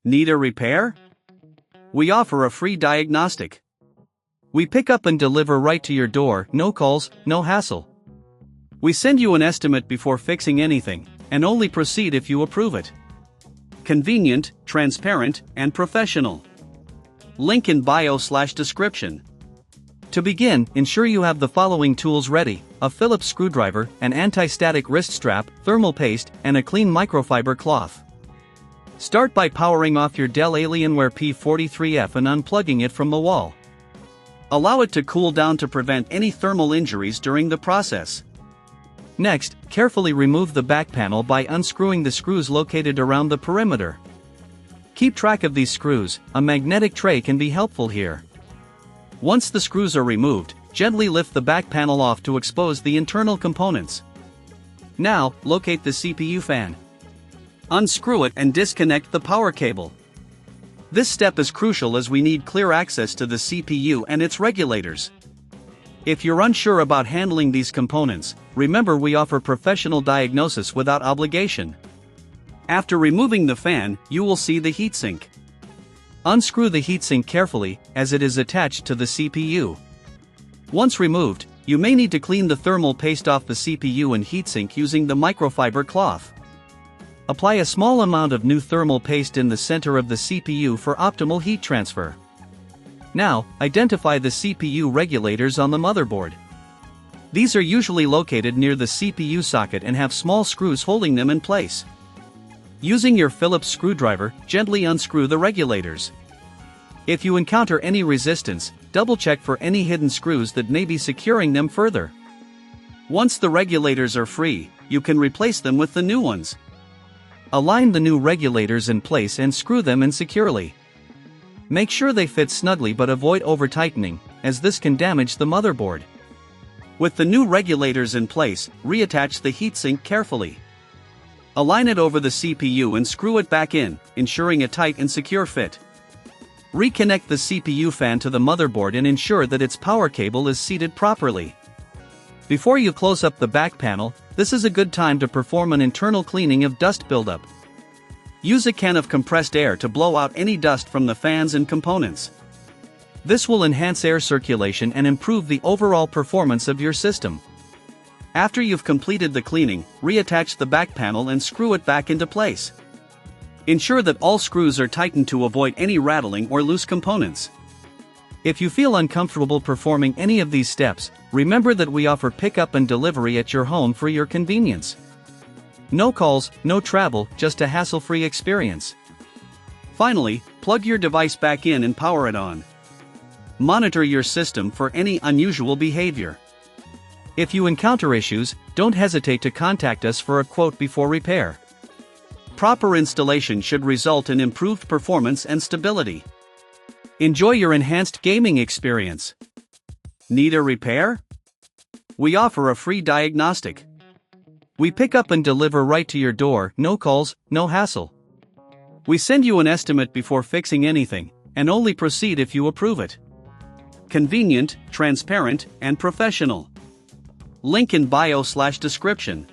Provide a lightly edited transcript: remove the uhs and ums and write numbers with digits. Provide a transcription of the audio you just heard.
Need a repair? We offer a free diagnostic. We pick up and deliver right to your door, no calls, no hassle. We send you an estimate before fixing anything, and only proceed if you approve it. Convenient, transparent, and professional. Link in bio/description. To begin, ensure you have the following tools ready: a Phillips screwdriver, an anti-static wrist strap, thermal paste, and a clean microfiber cloth. Start by powering off your Dell Alienware P43F and unplugging it from the wall. Allow it to cool down to prevent any thermal injuries during the process. Next, carefully remove the back panel by unscrewing the screws located around the perimeter. Keep track of these screws, a magnetic tray can be helpful here. Once the screws are removed, gently lift the back panel off to expose the internal components. Now, locate the CPU fan. Unscrew it and disconnect the power cable. This step is crucial as we need clear access to the CPU and its regulators. If you're unsure about handling these components, remember we offer professional diagnosis without obligation. After removing the fan, you will see the heatsink. Unscrew the heatsink carefully, as it is attached to the CPU. Once removed, you may need to clean the thermal paste off the CPU and heatsink using the microfiber cloth. Apply a small amount of new thermal paste in the center of the CPU for optimal heat transfer. Now, identify the CPU regulators on the motherboard. These are usually located near the CPU socket and have small screws holding them in place. Using your Phillips screwdriver, gently unscrew the regulators. If you encounter any resistance, double-check for any hidden screws that may be securing them further. Once the regulators are free, you can replace them with the new ones. Align the new regulators in place and screw them in securely. Make sure they fit snugly but avoid over-tightening, as this can damage the motherboard. With the new regulators in place, reattach the heatsink carefully. Align it over the CPU and screw it back in, ensuring a tight and secure fit. Reconnect the CPU fan to the motherboard and ensure that its power cable is seated properly. Before you close up the back panel, this is a good time to perform an internal cleaning of dust buildup. Use a can of compressed air to blow out any dust from the fans and components. This will enhance air circulation and improve the overall performance of your system. After you've completed the cleaning, reattach the back panel and screw it back into place. Ensure that all screws are tightened to avoid any rattling or loose components. If you feel uncomfortable performing any of these steps, remember that we offer pickup and delivery at your home for your convenience. No calls, no travel, just a hassle-free experience. Finally, plug your device back in and power it on. Monitor your system for any unusual behavior. If you encounter issues, don't hesitate to contact us for a quote before repair. Proper installation should result in improved performance and stability. Enjoy your enhanced gaming experience. Need a repair? We offer a free diagnostic. We pick up and deliver right to your door, no calls, no hassle. We send you an estimate before fixing anything, and only proceed if you approve it. Convenient, transparent, and professional. Link in bio/description.